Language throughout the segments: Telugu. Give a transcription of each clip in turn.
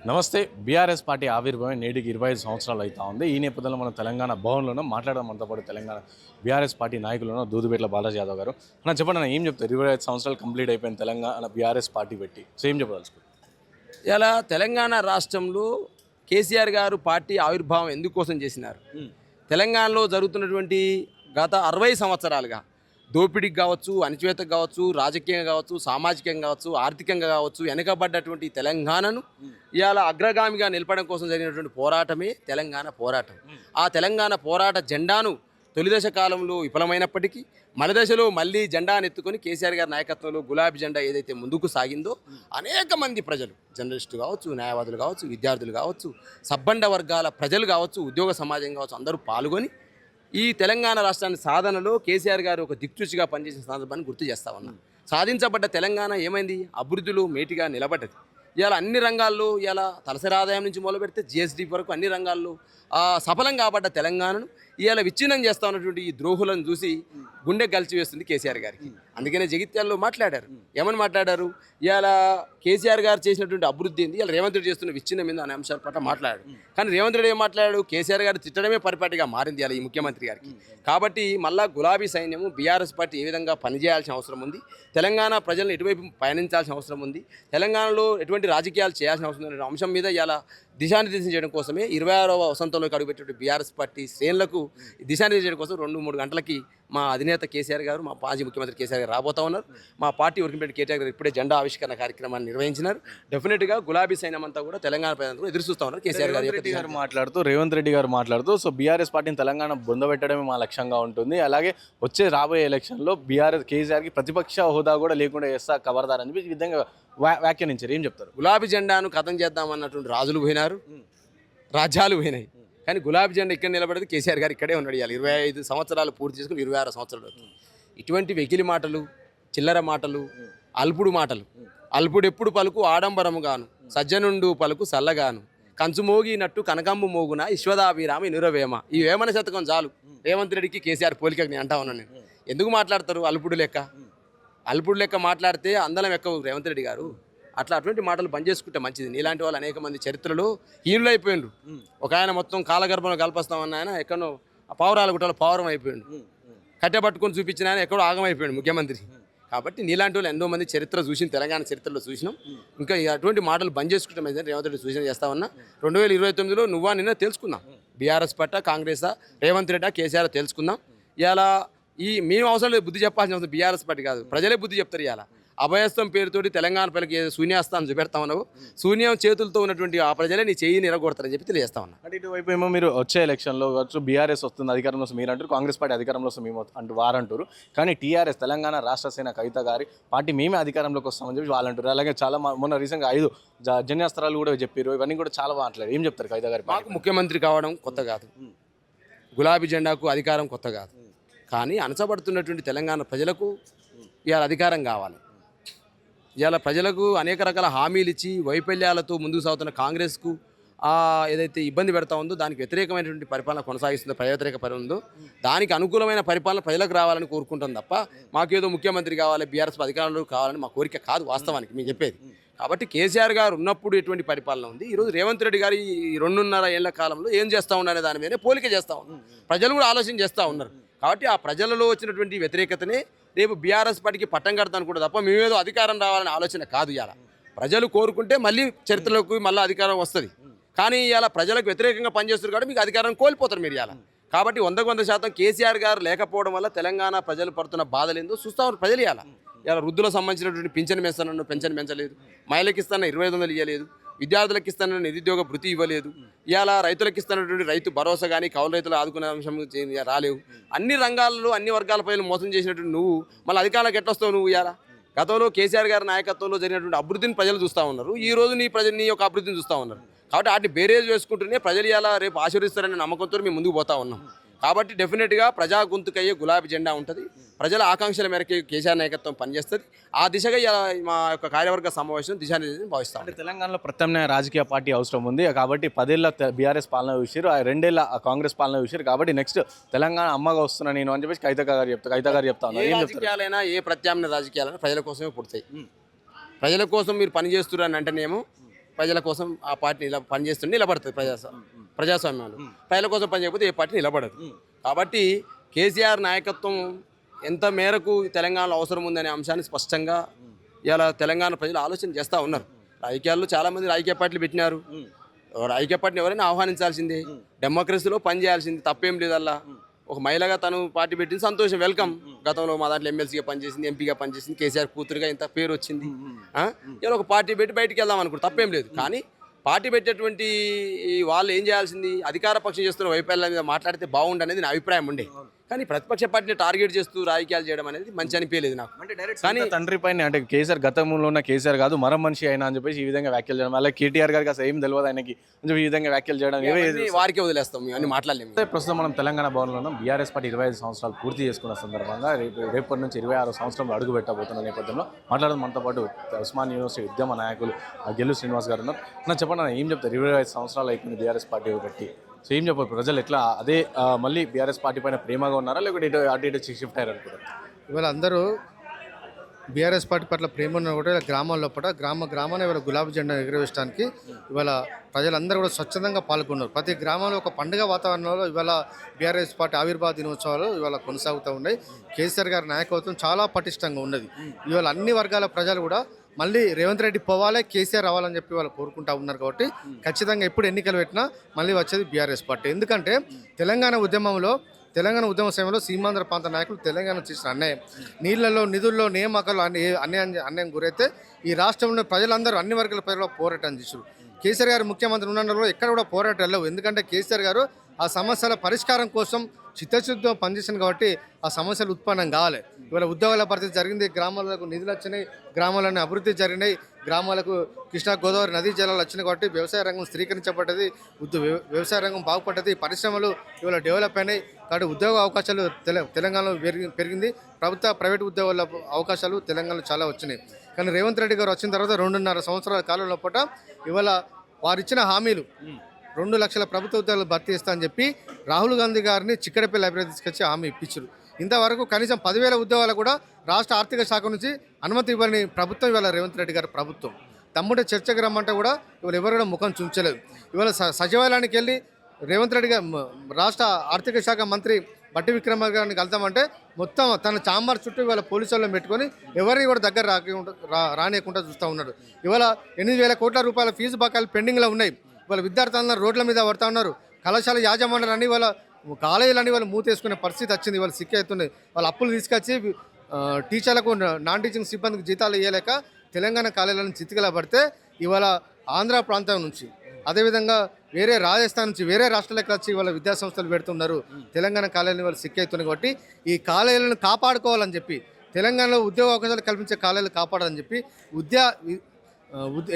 నమస్తే. బీఆర్ఎస్ పార్టీ ఆవిర్భావం నేటికి 25 సంవత్సరాలు అవుతా ఉంది. ఈ నేపథ్యంలో మనం తెలంగాణ భవన్లోనూ మాట్లాడడం మనతో పాటు తెలంగాణ బీఆర్ఎస్ పార్టీ నాయకులను దూదుబేట్ల బాలాజీ యాదవ్ గారు. చెప్పండి అన్న, ఏం చెప్తారు? 25 సంవత్సరాలు కంప్లీట్ అయిపోయిన తెలంగాణ బీఆర్ఎస్ పార్టీ పెట్టి సో ఏం చెప్పదలుచుకోండి? ఇలా తెలంగాణ రాష్ట్రంలో కేసీఆర్ గారు పార్టీ ఆవిర్భావం ఎందుకోసం చేసినారు? తెలంగాణలో జరుగుతున్నటువంటి గత 60 సంవత్సరాలుగా దోపిడీకి కావచ్చు, అణచివేతకు కావచ్చు, రాజకీయంగా కావచ్చు, సామాజికంగా కావచ్చు, ఆర్థికంగా కావచ్చు, వెనుకబడ్డటువంటి తెలంగాణను ఇవాళ అగ్రగామిగా నిలపడం కోసం జరిగినటువంటి పోరాటమే తెలంగాణ పోరాటం. ఆ తెలంగాణ పోరాట జెండాను తొలిదశ కాలంలో విఫలమైనప్పటికీ మలదశలో మళ్ళీ జెండాను ఎత్తుకొని కేసీఆర్ గారి నాయకత్వంలో గులాబీ జెండా ఏదైతే ముందుకు సాగిందో అనేక మంది ప్రజలు, జర్నలిస్టులు కావచ్చు, న్యాయవాదులు కావచ్చు, విద్యార్థులు కావచ్చు, సబ్బండ వర్గాల ప్రజలు కావచ్చు, ఉద్యోగ సమాజం కావచ్చు, అందరూ పాల్గొని ఈ తెలంగాణ రాష్ట్రాన్ని సాధనలో కేసీఆర్ గారు ఒక దిక్సూచిగా పనిచేసిన సందర్భాన్ని గుర్తు చేస్తా ఉన్నాం. సాధించబడ్డ తెలంగాణ ఏమైంది? అభివృద్ధిలో మేటిగా నిలబడ్డది. ఇవాళ అన్ని రంగాల్లో, ఇలా తలసరి ఆదాయం నుంచి మొదలు పెడితే జిఎస్డి వరకు అన్ని రంగాల్లో సఫలం కాబడ్డ తెలంగాణను ఇవాళ విచ్ఛిన్నం చేస్తా ఉన్నటువంటి ఈ ద్రోహులను చూసి గుండె కలిసివేస్తుంది కేసీఆర్ గారికి. అందుకనే జగిత్యాల్లో మాట్లాడారు. ఏమని మాట్లాడారు? ఇవాళ కేసీఆర్ గారు చేసినటువంటి అభివృద్ధి ఏంది, ఇలా రేవంత్ రెడ్డి చేస్తున్న విచ్ఛిన్నం మీద అనే అంశాల పట్ల మాట్లాడాడు. కానీ రేవంత్ రెడ్డి ఏం మాట్లాడాడు? కేసీఆర్ గారు తిట్టడమే పరిపాటిగా మారింది ఇలా ఈ ముఖ్యమంత్రి గారికి. కాబట్టి మళ్ళా గులాబీ సైన్యము బీఆర్ఎస్ పార్టీ ఏ విధంగా పనిచేయాల్సిన అవసరం ఉంది, తెలంగాణ ప్రజలను ఎటువైపు పయనించాల్సిన అవసరం ఉంది, తెలంగాణలో ఎటువంటి రాజకీయాలు చేయాల్సిన అవసరం ఉంది అనే అంశం మీద ఇలా దిశానిర్దేశం చేయడం కోసమే 26వ వసంతంలోకి అడుగుపెట్టే బీఆర్ఎస్ పార్టీ శ్రేణులకు దిశానిర్దేశం చేయడం కోసం 2-3 గంటలకి మా అధినేత కేసీఆర్ గారు, మా మాజీ ముఖ్యమంత్రి కేసీఆర్ గారు రాబోతా ఉన్నారు. మా పార్టీ వర్కింగ్ ప్రెసిడెంట్ కేటీఆర్ గారు ఇప్పుడే జెండా ఆవిష్కరణ కార్యక్రమాన్ని నిర్వహించినారు. డెఫినెట్గా గులాబీ సైన్యం అంతా కూడా తెలంగాణ ప్రజలందరూ ఎదురు చూస్తూ ఉన్నారు. కేసీఆర్ గారు రేవంత్ రెడ్డి గారు మాట్లాడుతూ సో బీఆర్ఎస్ పార్టీని తెలంగాణ బొందబెట్టడమే మా లక్ష్యంగా ఉంటుంది, అలాగే వచ్చే రాబోయే ఎలక్షన్లో బీఆర్ఎస్ కేసీఆర్కి ప్రతిపక్ష హోదా కూడా లేకుండా చేస్తా ఖబర్దార్ అని చెప్పి ఈ విధంగా వ్యాఖ్యానించారు. ఏం చెప్తారు? గులాబీ జెండాను కథం చేద్దామన్నటువంటి రాజులు పోయినారు, రాజ్యాలు పోయినాయి. కానీ గులాబీ జెండా ఇక్కడ నిలబడేది కేసీఆర్ గారు ఇక్కడే ఉన్నాడు. 25 సంవత్సరాలు పూర్తి చేసుకుని 26 సంవత్సరాలు అవుతుంది. ఇటువంటి వెకిలి మాటలు, చిల్లర మాటలు, అల్పుడు మాటలు, అల్పుడెప్పుడు పలుకు ఆడంబరముగాను, సజ్జనుండు పలుకు సల్లగాను, కంచు మోగినట్టు కనకంబు మోగున విశ్వదాభిరామ ఇనురవేమ. ఈ వేమన శతకం చాలు రేవంత్ రెడ్డికి కేసీఆర్ పోలికకి నేను అంటా ఉన్నాను. నేను ఎందుకు మాట్లాడతారు అల్పుడు లెక్క? అల్పుడు లెక్క మాట్లాడితే అందలం ఎక్కవు రేవంత్ రెడ్డి గారు. అటువంటి మాటలు బంద్ చేసుకుంటే మంచిది. నీలాంటి వాళ్ళు అనేక మంది చరిత్రలో హీనులైపోయిండు. ఒక ఆయన మొత్తం కాలగర్భంలో కల్పస్తామన్న ఆయన ఎక్కడో పావురాల గుట్టలో పావురం అయిపోయిండు. కట్టెపట్టుకొని చూపించిన ఆయన ఎక్కడో ఆగమైపోయాడు ముఖ్యమంత్రి. కాబట్టి నీలాంటి వాళ్ళు ఎంతో మంది చరిత్ర చూసిన, తెలంగాణ చరిత్రలో చూసినాం. ఇంకా అటువంటి మాటలు బంద్ చేసుకుంటే మంచిది రేవంత్ రెడ్డి సూచన చేస్తా ఉన్నా. 2029లో నువ్వా నిన్న తెలుసుకుందాం, బీఆర్ఎస్ పట్ట కాంగ్రెసా రేవంత్ రెడ్డి కేసీఆర్ తెలుసుకుందాం. ఇలా మేము అవసరం లేదు బుద్ధి చెప్పాల్సిన అవసరం బీఆర్ఎస్ పార్టీ కాదు, ప్రజలే బుద్ధి చెప్తారు. ఇలా అభయస్థం పేరుతోటి తెలంగాణ ప్రజలకు శూన్యాస్తాన్ని చూపెడతా ఉన్నావు, శూన్యం చేతులతో ఉన్నటువంటి ఆ ప్రజలే నీ చెయ్యి నిరగొడతారని చెప్పి తెలియజేస్తా ఉన్నా. అంటే ఇటువైపు ఏమో మీరు వచ్చే ఎలక్షన్లో కావచ్చు బీఆర్ఎస్ వస్తుంది అధికారంలో మీరు అంటారు, కాంగ్రెస్ పార్టీ అధికారంలో వస్తుంది మేము అంటూ వారంటారు. కానీ టీఆర్ఎస్ తెలంగాణ రాష్ట్ర సేన కవిత గారి పార్టీ మేమే అధికారంలోకి వస్తామని చెప్పి వాళ్ళు అంటారు. అలాగే చాలా మొన్న రీసెంట్గా 5 జన్యాస్త్రాలు కూడా చెప్పారు. ఇవన్నీ కూడా చాలా మాట్లాడారు. ఏం చెప్తారు కవిత గారి? మాకు ముఖ్యమంత్రి కావడం కొత్త కాదు, గులాబీ జెండాకు అధికారం కొత్త కాదు. కానీ అణచబడుతున్నటువంటి తెలంగాణ ప్రజలకు ఇవాళ అధికారం కావాలి. ఇవాళ ప్రజలకు అనేక రకాల హామీలు ఇచ్చి వైఫల్యాలతో ముందుకు సాగుతున్న కాంగ్రెస్కు ఏదైతే ఇబ్బంది పెడతా ఉందో, దానికి వ్యతిరేకమైనటువంటి పరిపాలన కొనసాగిస్తుందో, ప్రజా వ్యతిరేక పరిపాలన ఉందో, దానికి అనుకూలమైన పరిపాలన ప్రజలకు రావాలని కోరుకుంటాం తప్ప మాకేదో ముఖ్యమంత్రి కావాలి, బీఆర్ఎస్ అధికారంలో కావాలని మా కోరిక కాదు వాస్తవానికి మేము చెప్పేది. కాబట్టి కేసీఆర్ గారు ఉన్నప్పుడు ఎటువంటి పరిపాలన ఉంది, ఈరోజు రేవంత్ రెడ్డి గారు ఈ 2.5 ఏళ్ల కాలంలో ఏం చేస్తూ ఉన్నారనే దాని మీదనే పోలిక చేస్తూ ఉన్నారు. ప్రజలు కూడా ఆలోచన చేస్తూ ఉన్నారు. కాబట్టి ఆ ప్రజలలో వచ్చినటువంటి వ్యతిరేకతనే రేపు బీఆర్ఎస్ పార్టీకి పట్టం కడతాను కూడా తప్ప మేమేదో అధికారం రావాలనే ఆలోచన కాదు. ఇలా ప్రజలు కోరుకుంటే మళ్ళీ చరిత్రలోకి మళ్ళీ అధికారం వస్తుంది. కానీ ఇలా ప్రజలకు వ్యతిరేకంగా పనిచేస్తారు కాబట్టి మీకు అధికారం కోల్పోతారు మీరు ఇలా. కాబట్టి 100% కేసీఆర్ గారు లేకపోవడం వల్ల తెలంగాణ ప్రజలు పడుతున్న బాధలు ఏందో చూస్తా ఉన్నారు ప్రజలు. ఇలా వృద్ధులకు సంబంధించినటువంటి పింఛన్ పెంచానన్ను పెన్షన్ పెంచలేదు, మహిళలకు ఇస్తాన 2500 ఇవ్వలేదు, విద్యార్థులకు ఇస్తానన్న నిరుద్యోగ భృతి ఇవ్వలేదు, ఇవాళ రైతులకు ఇస్తున్నటువంటి రైతు భరోసా కానీ కౌలు రైతులు ఆదుకునే అంశం రాలేవు. అన్ని రంగాల్లో అన్ని వర్గాల ప్రజలు మోసం చేసినటువంటి నువ్వు మళ్ళీ అధికారులకు ఎట్లొస్తావు? నువ్వు ఇవాళ గతంలో కేసీఆర్ గారి నాయకత్వంలో జరిగినటువంటి అభివృద్ధిని ప్రజలు చూస్తూ ఉన్నారు, ఈ రోజు నీ యొక్క అభివృద్ధిని చూస్తూ ఉన్నారు. కాబట్టి వాటిని బేరేజ్ వేసుకుంటూనే ప్రజలు ఇలా రేపు ఆశీర్వదిస్తారనే నమ్మకంతో మేము ముందుకు పోతా ఉన్నాం. కాబట్టి డెఫినెట్గా ప్రజా గొంతుకయ్యే గులాబీ జెండా ఉంటుంది. ప్రజల ఆకాంక్షల మేరకు కేసీఆర్ నాయకత్వం పనిచేస్తుంది. ఆ దిశగా మా యొక్క కార్యవర్గ సమావేశం దిశానిర్దేశం భావిస్తాం. అంటే తెలంగాణలో ప్రత్యామ్నాయ రాజకీయ పార్టీ అవసరం ఉంది. కాబట్టి 10 ఏళ్ళ బీఆర్ఎస్ పాలన చూసారు, 2 ఏళ్ళ కాంగ్రెస్ పాలన చూసారు. కాబట్టి నెక్స్ట్ తెలంగాణ అమ్మగా వస్తున్నా నేను అని చెప్పేసి కవిత గారు చెప్తాను. ఏ రాజకీయాలైనా ఏ ప్రత్యామ్నాయ రాజకీయాలైనా ప్రజల కోసమే పుడతాయి. ప్రజల కోసం మీరు పనిచేస్తున్నారు అని అంటేనేమో ప్రజల కోసం ఆ పార్టీ పనిచేస్తుంటే నిలబడుతుంది ప్రజాస్వామ్యంలో. ప్రజల కోసం పనిచేయకపోతే ఏ పార్టీ నిలబడదు. కాబట్టి కేసీఆర్ నాయకత్వం ఎంత మేరకు తెలంగాణలో అవసరం ఉందనే అంశాన్ని స్పష్టంగా ఇలా తెలంగాణ ప్రజలు ఆలోచన చేస్తూ ఉన్నారు. రాజకీయాల్లో చాలామంది రాజకీయ పార్టీలు పెట్టినారు. రాజకీయ పార్టీని ఎవరైనా ఆహ్వానించాల్సిందే, డెమోక్రసీలో పనిచేయాల్సింది, తప్పేం లేదు. అలా ఒక మహిళగా తను పార్టీ పెట్టింది, సంతోషం, వెల్కమ్. గతంలో మా దాంట్లో ఎమ్మెల్సీగా పనిచేసింది, ఎంపీగా పనిచేసింది, కేసీఆర్ కూతురుగా ఇంత పేరు వచ్చింది. ఇలా ఒక పార్టీ పెట్టి బయటికి వెళ్దాం అనుకుంటారు, తప్పేం లేదు. కానీ పార్టీ పెట్టేటువంటి వాళ్ళు ఏం చేయాల్సింది, అధికార పక్షం చేస్తున్న వైఫల్యాల మీద మాట్లాడితే బాగుండనేది నా అభిప్రాయం ఉండే. కానీ ప్రతిపక్ష పార్టీని టార్గెట్ చేస్తూ రాజకీయాలు చేయడం అనేది మంచి అనిపించలేదు నాకు. కానీ తండ్రి పైన అంటే కేసీఆర్ గతంలో ఉన్న కేసీఆర్ కాదు మరో మనిషి అయినా అని చెప్పేసి ఈ విధంగా వ్యాఖ్యలు చేయడం, అలాగే కేటీఆర్ గారికి అసలు ఏం తెలియదు ఆయనకి అని చెప్పి ఈ విధంగా వ్యాఖ్యలు చేయడం వారికే వదిలేస్తాం, మేము అన్ని మాట్లాడలేము. ప్రస్తుతం మనం తెలంగాణ భవన్లో ఉన్నాం. బీఆర్ఎస్ పార్టీ 25 సంవత్సరాలు పూర్తి చేసుకున్న సందర్భంగా రేపటి నుంచి 26 సంవత్సరంలో అడుగు పెట్టబోతున్న నేపథ్యంలో మాట్లాడడం మనతో పాటు ఉస్మాన్ యూనివర్సిటీ ఉద్యమ నాయకులు గెల్లు శ్రీనివాస్ గారు ఉన్నారు. నా చెప్పండి, ఏం చెప్తారు? 25 సంవత్సరాలు అయిపోయింది బీఆర్ఎస్ పార్టీ బట్టి. సో ఏం చెప్పారు ప్రజలు? ఎట్లా అదే మళ్ళీ బీఆర్ఎస్ పార్టీ పైన ప్రేమగా ఉన్నారా, లేకపోతే అటు ఇటు షిఫ్ట్ అయ్యారు అనుకుంటారు? ఇవాళ అందరూ బీఆర్ఎస్ పార్టీ పట్ల ప్రేమ ఉన్న కూడా గ్రామాల్లో పూట గ్రామాన్ని ఇవాళ గులాబీ జెండా ఎగురవేయడానికి ఇవాళ ప్రజలందరూ కూడా స్వచ్ఛందంగా పాల్గొన్నారు. ప్రతి గ్రామంలో ఒక పండుగ వాతావరణంలో ఇవాళ బీఆర్ఎస్ పార్టీ ఆవిర్భావ దినోత్సవాలు ఇవాళ కొనసాగుతూ ఉన్నాయి. కేసీఆర్ గారి నాయకత్వం చాలా పటిష్టంగా ఉన్నది. ఇవాళ అన్ని వర్గాల ప్రజలు కూడా మళ్ళీ రేవంత్ రెడ్డి పోవాలి, కేసీఆర్ రావాలని చెప్పి వాళ్ళు కోరుకుంటా ఉన్నారు. కాబట్టి ఖచ్చితంగా ఎప్పుడు ఎన్నికలు పెట్టినా మళ్ళీ వచ్చేది బీఆర్ఎస్ పార్టీ. ఎందుకంటే తెలంగాణ ఉద్యమ సమయంలో సీమాంధ్ర ప్రాంత నాయకులు తెలంగాణ చేసిన అన్యాయం, నీళ్లలో నిధుల్లో నియామకాలు అన్యాయం గురైతే ఈ రాష్ట్రంలో ప్రజలందరూ అన్ని వర్గాల ప్రజలు పోరాటం చేశారు. కేసీఆర్ గారు ముఖ్యమంత్రి ఉన్నందులో ఎక్కడ కూడా పోరాటాలు లేవు. ఎందుకంటే కేసీఆర్ గారు ఆ సమస్యల పరిష్కారం కోసం చిత్తశుద్ధితో పనిచేసాను కాబట్టి ఆ సమస్యలు ఉత్పన్నం కావాలి. ఇవాళ ఉద్యోగాల పరిస్థితి జరిగింది, గ్రామాలకు నిధులు వచ్చినాయి, గ్రామాలన్నీ అభివృద్ధి జరిగినాయి, గ్రామాలకు కృష్ణా గోదావరి నదీ జలాలు వచ్చినాయి. కాబట్టి వ్యవసాయ రంగం స్థిరీకరించబడ్డది, వ్యవసాయ రంగం బాగుపడ్డది, పరిశ్రమలు ఇవాళ డెవలప్ అయినాయి. కాబట్టి ఉద్యోగ అవకాశాలు తెలంగాణలో పెరిగింది. ప్రైవేట్ ఉద్యోగాల అవకాశాలు తెలంగాణలో చాలా వచ్చినాయి. కానీ రేవంత్ రెడ్డి గారు వచ్చిన తర్వాత 2.5 సంవత్సరాల కాలంలో పూట ఇవాళ వారిచ్చిన హామీలు 2 లక్షల ప్రభుత్వ ఉద్యోగాలు భర్తీ చేస్తా అని చెప్పి రాహుల్ గాంధీ గారిని చిక్కడపల్లి లైబ్రరీ తీసుకొచ్చి హామీ ఇప్పించారు. ఇంతవరకు కనీసం 10,000 ఉద్యోగాలు కూడా రాష్ట్ర ఆర్థిక శాఖ నుంచి అనుమతి ఇవ్వని ప్రభుత్వం ఇవాళ రేవంత్ రెడ్డి గారి ప్రభుత్వం. తమ్ముడే చర్చకు రమ్మంటే కూడా ఇవాళ ఎవరు కూడా ముఖం చూంచలేదు. ఇవాళ సచివాలయానికి వెళ్ళి రేవంత్ రెడ్డి గారు రాష్ట్ర ఆర్థిక శాఖ మంత్రి బట్టి విక్రమార్క గారిని కలుద్దామంటే మొత్తం తన చాంబర్ చుట్టూ ఇవాళ పోలీసు వాళ్ళని పెట్టుకొని ఎవరిని కూడా దగ్గర రానియకుండా చూస్తూ ఉన్నాడు. ఇవాళ 8,000 కోట్ల రూపాయల ఫీజు బకాయిలు పెండింగ్లో ఉన్నాయి. ఇవాళ విద్యార్థులందరూ రోడ్ల మీద పడుతూ ఉన్నారు. కళాశాల యాజమాన్యాలన్నీ వాళ్ళ కాలేజీలన్నీ వాళ్ళు మూతేసుకునే పరిస్థితి వచ్చింది. వాళ్ళు సిక్ అవుతున్నాయి. వాళ్ళ అప్పులు తీసుకొచ్చి టీచర్లకు నాన్ టీచింగ్ సిబ్బందికి జీతాలు ఇవ్వలేక తెలంగాణ కాలేజీలను చితికిలా పడితే ఇవాళ ఆంధ్ర ప్రాంతం నుంచి అదేవిధంగా వేరే రాజస్థాన్ నుంచి వేరే రాష్ట్రాలకు వచ్చి వాళ్ళ విద్యాసంస్థలు పెడుతున్నారు. తెలంగాణ కాలేజీలు వాళ్ళు సిక్ అవుతున్నాయి. కాబట్టి ఈ కాలేజీలను కాపాడుకోవాలని చెప్పి తెలంగాణలో ఉద్యోగ అవకాశాలు కల్పించే కాలేజీలు కాపాడాలని చెప్పి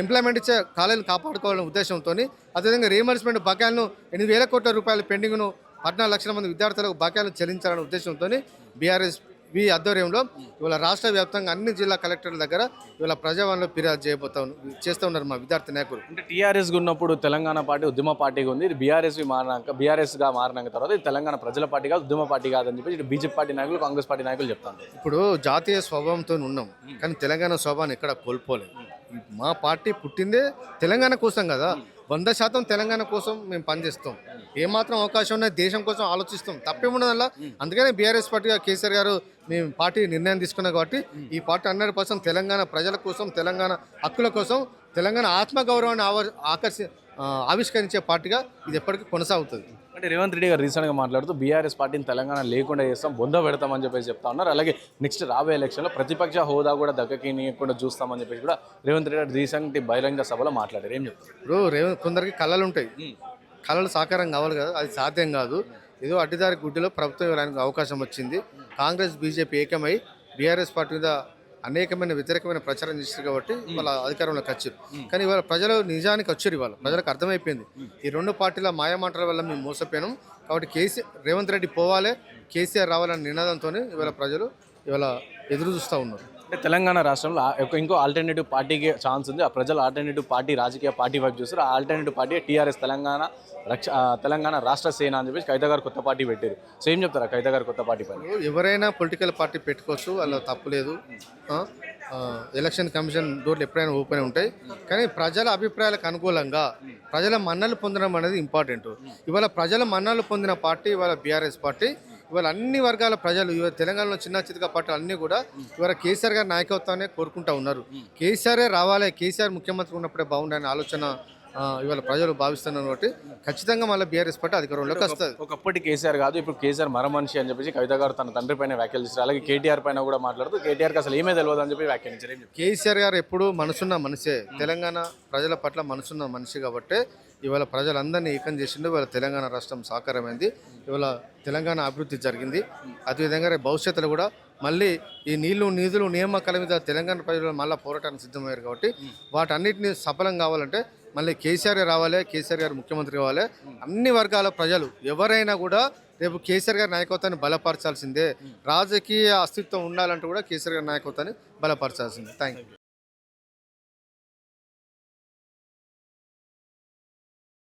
ఎంప్లాయ్మెంట్ ఇచ్చే కాలేజీలు కాపాడుకోవాలనే ఉద్దేశంతో అదేవిధంగా రీఎంబర్స్మెంట్ బకాయిలను 8,000 కోట్ల రూపాయల పెండింగ్ను 14 లక్షల మంది విద్యార్థులకు బకాయిలు చెల్లించాలనే ఉద్దేశంతో బీఆర్ఎస్ ఆధ్వర్యంలో ఇవాళ రాష్ట్ర వ్యాప్తంగా అన్ని జిల్లా కలెక్టర్ల దగ్గర ఇవాళ ప్రజావాణిలో ఫిర్యాదు చేస్తూ ఉన్నారు మా విద్యార్థి నాయకులు. అంటే టీఆర్ఎస్ ఉన్నప్పుడు తెలంగాణ పార్టీ ఉద్యమ పార్టీగా ఉంది, ఇది బీఆర్ఎస్గా మారినాక తర్వాత ఇది తెలంగాణ ప్రజల పార్టీ కాదు, ఉద్యమ పార్టీ కాదని చెప్పి ఇటు బీజేపీ పార్టీ నాయకులు కాంగ్రెస్ పార్టీ నాయకులు చెప్తాను. ఇప్పుడు జాతీయ స్వభావంతో ఉన్నాం కానీ తెలంగాణ స్వభావాన్ని ఎక్కడ కోల్పోలేదు. మా పార్టీ పుట్టిందే తెలంగాణ కోసం కదా, 100% తెలంగాణ కోసం మేము పనిచేస్తాం. ఏమాత్రం అవకాశం ఉన్నది దేశం కోసం ఆలోచిస్తాం, తప్పేముండదల్లా. అందుకనే బీఆర్ఎస్ పార్టీగా కేసీఆర్ గారు మేము పార్టీ నిర్ణయం తీసుకున్నాం. కాబట్టి ఈ పార్టీ 100% తెలంగాణ ప్రజల కోసం, తెలంగాణ హక్కుల కోసం, తెలంగాణ ఆత్మగౌరవాన్ని ఆవిష్కరించే పార్టీగా ఇది ఎప్పటికీ కొనసాగుతుంది. అంటే రేవంత్ రెడ్డి గారు రీసెంట్గా మాట్లాడుతూ బీఆర్ఎస్ పార్టీని తెలంగాణ లేకుండా చేస్తాం, బొంద పెడతామని చెప్పేసి చెప్తా ఉన్నారు. అలాగే నెక్స్ట్ రాబోయే ఎలక్షన్లో ప్రతిపక్ష హోదా కూడా దక్కకినియకుండా చూస్తామని చెప్పేసి కూడా రేవంత్ రెడ్డి గారు రీసెంట్ బహిరంగ సభలో మాట్లాడారు. ఏం చెప్తారు? ఇప్పుడు కొందరికి కళలు ఉంటాయి, కళలు సాకారం కావాలి కదా, అది సాధ్యం కాదు. ఏదో అడ్డిదారి గుడ్డిలో ప్రభుత్వం ఇవ్వడానికి అవకాశం వచ్చింది. కాంగ్రెస్ బీజేపీ ఏకమై బీఆర్ఎస్ పార్టీ మీద అనేకమైన వ్యతిరేకమైన ప్రచారం చేస్తారు కాబట్టి వాళ్ళ అధికారంలోకి వచ్చారు. కానీ ఇవాళ ప్రజలు నిజానికి వచ్చారు. ఇవాళ ప్రజలకు అర్థమైపోయింది ఈ 2 పార్టీల మాయమాటల వల్ల మేము మోసపోయినాం. కాబట్టి రేవంత్ రెడ్డి పోవాలి, కేసీఆర్ రావాలనే నినాదంతో ఇవాళ ప్రజలు ఇవాళ ఎదురు చూస్తూ ఉన్నారు. అంటే తెలంగాణ రాష్ట్రంలో ఇంకో ఆల్టర్నేటివ్ పార్టీకి ఛాన్స్ ఉంది. ఆ ప్రజలు ఆల్టర్నేటివ్ పార్టీ రాజకీయ పార్టీ వైపు చూస్తారు. ఆ ఆల్టర్నేటివ్ పార్టీ టీఆర్ఎస్ తెలంగాణ రాష్ట్ర సేన అని చెప్పేసి కవిత గారు కొత్త పార్టీ పెట్టారు. సో ఏం చెప్తారా కవిత గారు కొత్త పార్టీ పైన? ఎవరైనా పొలిటికల్ పార్టీ పెట్టుకోవచ్చు, అలా తప్పులేదు. ఎలక్షన్ కమిషన్ డోర్లు ఎప్పుడైనా ఓపెన్ ఉంటాయి. కానీ ప్రజల అభిప్రాయాలకు అనుకూలంగా ప్రజల మన్నలు పొందడం అనేది ఇంపార్టెంట్. ఇవాళ ప్రజల మన్నలు పొందిన పార్టీ ఇవాళ బీఆర్ఎస్ పార్టీ. ఇవాళ అన్ని వర్గాల ప్రజలు ఇవాళ తెలంగాణలో చిన్న చితక పార్టీలు అన్నీ కూడా ఇవాళ కేసీఆర్ గారి నాయకత్వాన్ని కోరుకుంటా ఉన్నారు. కేసీఆరే రావాలి, కేసీఆర్ ముఖ్యమంత్రి ఉన్నప్పుడే బాగుండని ఆలోచన ఇవాళ ప్రజలు భావిస్తున్నారు. కాబట్టి ఖచ్చితంగా మళ్ళీ బీఆర్ఎస్ పార్టీ అధికారంలోకి వస్తుంది. ఒకప్పటి కేసీఆర్ కాదు, ఇప్పుడు కేసీఆర్ మరమనిషి అని చెప్పేసి కవిత గారు తన తండ్రి పైన వ్యాఖ్యలు చేశారు. అలాగే కేటీఆర్ పైన కూడా మాట్లాడుతూ కేటీఆర్కి అసలు ఏమే తెలియదు అని చెప్పి వ్యాఖ్యానించారు. ఏం చెప్తారు? కేసీఆర్ గారు ఎప్పుడు మనసున్న మనిషే, తెలంగాణ ప్రజల పట్ల మనసున్న మనిషి కాబట్టి ఇవాళ ప్రజలందరినీ ఏకం చేసిండు. ఇవాళ తెలంగాణ రాష్ట్రం సాకారమైంది. ఇవాళ తెలంగాణ అభివృద్ధి జరిగింది. అదేవిధంగా రేపు భవిష్యత్తులో కూడా మళ్ళీ ఈ నిధులు నియామకాల మీద తెలంగాణ ప్రజలు మళ్ళీ పోరాటానికి సిద్ధమయ్యారు. కాబట్టి వాటన్నిటిని సఫలం కావాలంటే మళ్ళీ కేసీఆర్ రావాలి, కేసీఆర్ గారు ముఖ్యమంత్రి కావాలి. అన్ని వర్గాల ప్రజలు ఎవరైనా కూడా రేపు కేసీఆర్ గారి నాయకత్వాన్ని బలపరచాల్సిందే. రాజకీయ అస్తిత్వం ఉండాలంటే కూడా కేసీఆర్ గారి నాయకత్వాన్ని బలపరచాల్సిందే. Thank you.